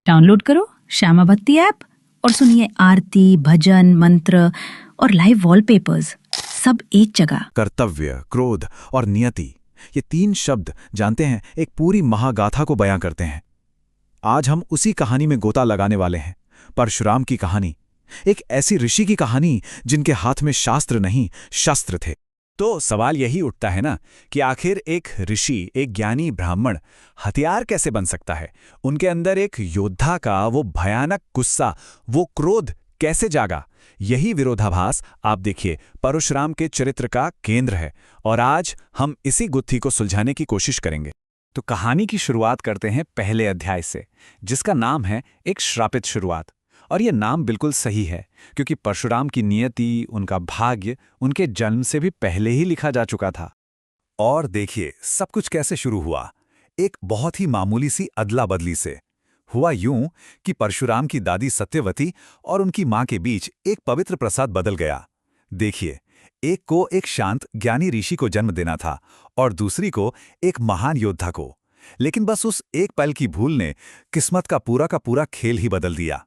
Download करो श्यामाभक्ति app और सुनिए आरती, भजन, मंत्र और लाइव वॉलपेपर्स, सब एक जगह। कर्तव्य, क्रोध और नियति, ये 3 शब्द जानते हैं, एक पूरी महागाथा को बयां करते हैं। आज हम उसी कहानी में गोता लगाने वाले हैं। परशुराम की कहानी, एक ऐसी ऋषि की कहानी जिनके हाथ में शास्त्र नहीं, शस्त्र थे। तो सवाल यही उठता है ना कि आखिर एक ऋषि, एक ज्ञानी ब्राह्मण हथियार कैसे बन सकता है? उनके अंदर एक योद्धा का वो भयानक गुस्सा, वो क्रोध कैसे जागा? यही विरोधाभास आप देखिए परशुराम के चरित्र का केंद्र है, और आज हम इसी गुत्थी को सुलझाने की कोशिश करेंगे। तो कहानी की शुरुआत करते हैं पहले अध्याय से, जिसका नाम है एक श्रापित शुरुआत। और यह नाम बिल्कुल सही है, क्योंकि परशुराम की नियति, उनका भाग्य उनके जन्म से भी पहले ही लिखा जा चुका था। और देखिए सब कुछ कैसे शुरू हुआ। एक बहुत ही मामूली सी अदला बदली से हुआ। यूं कि परशुराम की दादी सत्यवती और उनकी मां के बीच एक पवित्र प्रसाद बदल गया। देखिए, एक को एक शांत ज्ञानी ऋषि को जन्म देना था और दूसरी को एक महान योद्धा को। लेकिन बस उस एक पल की भूल ने किस्मत का पूरा खेल ही बदल दिया।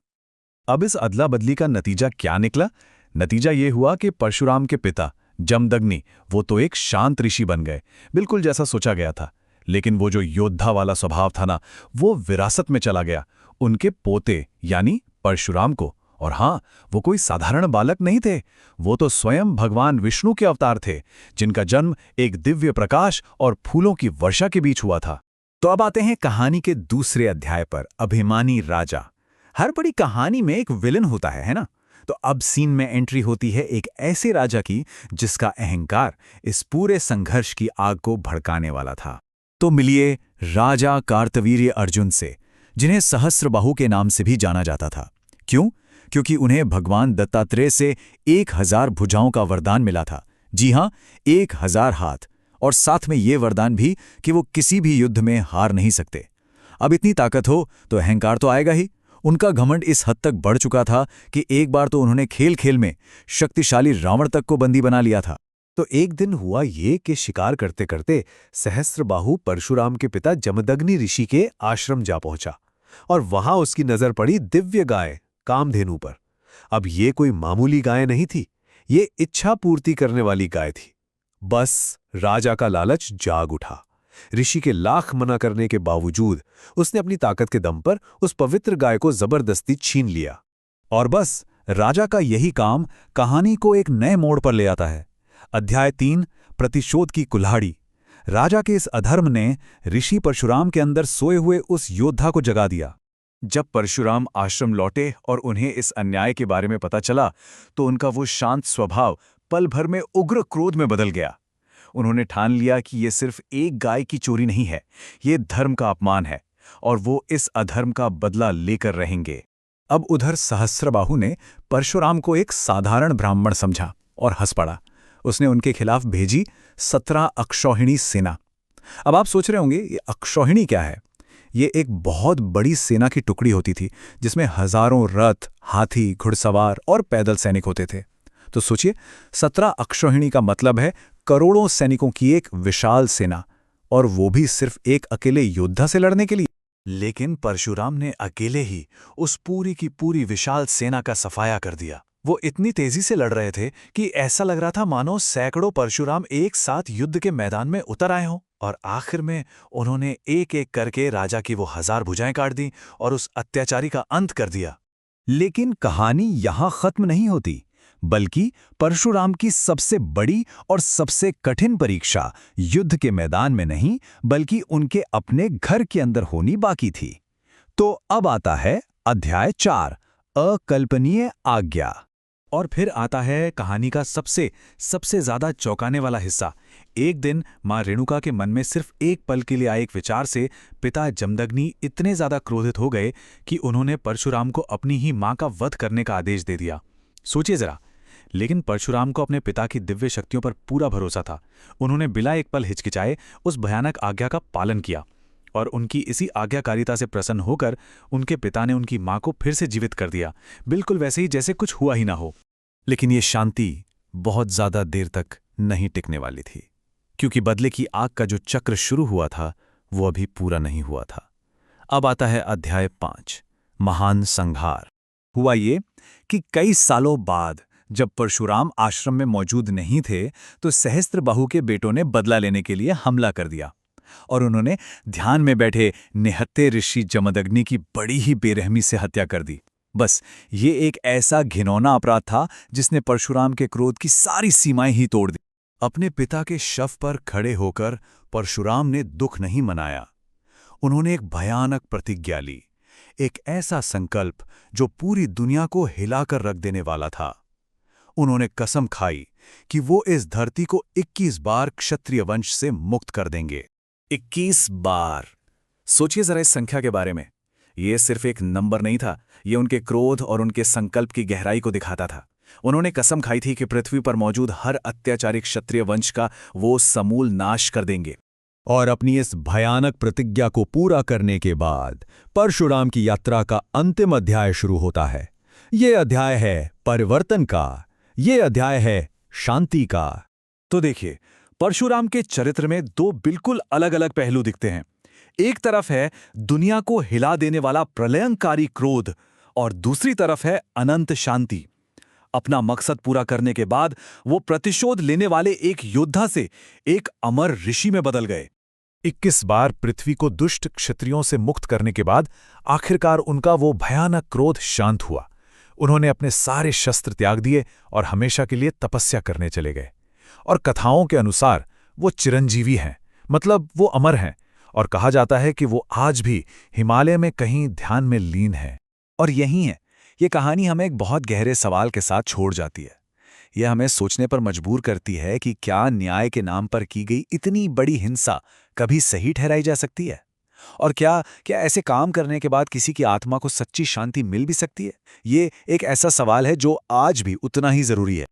अब इस अदला बदली का नतीजा क्या निकला? नतीजा ये हुआ कि परशुराम के पिता जमदग्नि, वो तो एक शांत ऋषि बन गए, बिल्कुल जैसा सोचा गया था। लेकिन वो जो योद्धा वाला स्वभाव था ना, वो विरासत में चला गया उनके पोते यानी परशुराम को। और हाँ, वो कोई साधारण बालक नहीं थे, वो तो स्वयं भगवान विष्णु के अवतार थे, जिनका जन्म एक दिव्य प्रकाश और फूलों की वर्षा के बीच हुआ था। तो अब आते हैं कहानी के दूसरे अध्याय पर, अभिमानी राजा। हर बड़ी कहानी में एक विलन होता है ना? तो अब सीन में एंट्री होती है एक ऐसे राजा की जिसका अहंकार इस पूरे संघर्ष की आग को भड़काने वाला था। तो मिलिए राजा कार्तवीर्य अर्जुन से, जिन्हें सहस्त्रबाहु के नाम से भी जाना जाता था। क्यों? क्योंकि उन्हें भगवान दत्तात्रेय से 1000 भुजाओं का वरदान मिला था। जी हां, 1000 हाथ, और साथ में ये वरदान भी कि वो किसी भी युद्ध में हार नहीं सकते। अब इतनी ताकत हो तो अहंकार तो आएगा ही। उनका घमंड इस हद तक बढ़ चुका था कि एक बार तो उन्होंने खेल खेल में शक्तिशाली रावण तक को बंदी बना लिया था। तो एक दिन हुआ ये कि शिकार करते करते सहस्त्रबाहु परशुराम के पिता जमदग्नि ऋषि के आश्रम जा पहुंचा, और वहां उसकी नजर पड़ी दिव्य गाय कामधेनु पर। अब ये कोई मामूली गाय नहीं थी, ये इच्छा पूर्ति करने वाली गाय थी। बस राजा का लालच जाग उठा। ऋषि के लाख मना करने के बावजूद उसने अपनी ताकत के दम पर उस पवित्र गाय को जबरदस्ती छीन लिया। और बस राजा का यही काम कहानी को एक नए मोड़ पर ले आता है। अध्याय 3, प्रतिशोध की कुल्हाड़ी। राजा के इस अधर्म ने ऋषि परशुराम के अंदर सोए हुए उस योद्धा को जगा दिया। जब परशुराम आश्रम लौटे और उन्हें इस अन्याय के बारे में पता चला, तो उनका वो शांत स्वभाव पल भर में उग्र क्रोध में बदल गया। उन्होंने ठान लिया कि ये सिर्फ एक गाय की चोरी नहीं है, ये धर्म का अपमान है, और वो इस अधर्म का बदला लेकर रहेंगे। अब उधर सहस्त्रबाहु ने परशुराम को एक साधारण ब्राह्मण समझा और हंस पड़ा। उसने उनके खिलाफ भेजी 17 अक्षौहिणी सेना। अब आप सोच रहे होंगे, ये अक्षौहिणी क्या है? ये एक बहुत बड़ी सेना की टुकड़ी होती थी, जिसमें हजारों रथ, हाथी, घुड़सवार और पैदल सैनिक होते थे। तो सोचिए, 17 अक्षौहिणी का मतलब है करोड़ों सैनिकों की एक विशाल सेना, और वो भी सिर्फ एक अकेले योद्धा से लड़ने के लिए। लेकिन परशुराम ने अकेले ही उस पूरी की पूरी विशाल सेना का सफाया कर दिया। वो इतनी तेजी से लड़ रहे थे कि ऐसा लग रहा था मानो सैकड़ों परशुराम एक साथ युद्ध के मैदान में उतर आए हों। और आखिर में उन्होंने एक एक करके राजा की वो 1000 भुजाएं काट दी और उस अत्याचारी का अंत कर दिया। लेकिन कहानी यहां खत्म नहीं होती, बल्कि परशुराम की सबसे बड़ी और सबसे कठिन परीक्षा युद्ध के मैदान में नहीं, बल्कि उनके अपने घर के अंदर होनी बाकी थी। तो अब आता है अध्याय 4, अकल्पनीय आज्ञा। और फिर आता है कहानी का सबसे ज्यादा चौंकाने वाला हिस्सा। एक दिन मां रेणुका के मन में सिर्फ एक पल के लिए आए एक विचार से पिता जमदग्नि इतने ज्यादा क्रोधित हो गए कि उन्होंने परशुराम को अपनी ही मां का वध करने का आदेश दे दिया। सोचिए जरा। लेकिन परशुराम को अपने पिता की दिव्य शक्तियों पर पूरा भरोसा था। उन्होंने बिना एक पल हिचकिचाए उस भयानक आज्ञा का पालन किया, और उनकी इसी आज्ञाकारिता से प्रसन्न होकर उनके पिता ने उनकी मां को फिर से जीवित कर दिया, बिल्कुल वैसे ही जैसे कुछ हुआ ही ना हो। लेकिन ये शांति बहुत ज्यादा देर तक नहीं टिकने वाली थी, क्योंकि बदले की आग का जो चक्र शुरू हुआ था वो अभी पूरा नहीं हुआ था। अब आता है अध्याय 5, महान संहार। हुआ ये कि कई सालों बाद जब परशुराम आश्रम में मौजूद नहीं थे तो सहस्त्रबाहु के बेटों ने बदला लेने के लिए हमला कर दिया और उन्होंने ध्यान में बैठे निहत्थे ऋषि जमदग्नि की बड़ी ही बेरहमी से हत्या कर दी। बस ये एक ऐसा घिनौना अपराध था जिसने परशुराम के क्रोध की सारी सीमाएं ही तोड़ दी। अपने पिता के शव पर खड़े होकर परशुराम ने दुख नहीं मनाया। उन्होंने एक भयानक प्रतिज्ञा ली, एक ऐसा संकल्प जो पूरी दुनिया को हिलाकर रख देने वाला था। उन्होंने कसम खाई कि वो इस धरती को 21 बार क्षत्रिय वंश से मुक्त कर देंगे। 21 बार। सोचिए जरा इस संख्या के बारे में। ये सिर्फ एक नंबर नहीं था, ये उनके क्रोध और उनके संकल्प की गहराई को दिखाता था। उन्होंने कसम खाई थी कि पृथ्वी पर मौजूद हर अत्याचारी क्षत्रिय वंश का वो समूल नाश कर देंगे। और अपनी इस भयानक प्रतिज्ञा को पूरा करने के बाद परशुराम की यात्रा का अंतिम अध्याय शुरू होता है। ये अध्याय है परिवर्तन का, ये अध्याय है शांति का। तो देखिए, परशुराम के चरित्र में दो बिल्कुल अलग अलग पहलू दिखते हैं। एक तरफ है दुनिया को हिला देने वाला प्रलयंकारी क्रोध और दूसरी तरफ है अनंत शांति। अपना मकसद पूरा करने के बाद वो प्रतिशोध लेने वाले एक योद्धा से एक अमर ऋषि में बदल गए। 21 बार पृथ्वी को दुष्ट क्षत्रियों से मुक्त करने के बाद आखिरकार उनका वो भयानक क्रोध शांत हुआ। उन्होंने अपने सारे शस्त्र त्याग दिए और हमेशा के लिए तपस्या करने चले गए। और कथाओं के अनुसार वो चिरंजीवी हैं, मतलब वो अमर हैं, और कहा जाता है कि वो आज भी हिमालय में कहीं ध्यान में लीन है। और यही है, ये कहानी हमें एक बहुत गहरे सवाल के साथ छोड़ जाती है। यह हमें सोचने पर मजबूर करती है कि क्या न्याय के नाम पर की गई इतनी बड़ी हिंसा कभी सही ठहराई जा सकती है? और क्या ऐसे काम करने के बाद किसी की आत्मा को सच्ची शांति मिल भी सकती है? ये एक ऐसा सवाल है जो आज भी उतना ही जरूरी है।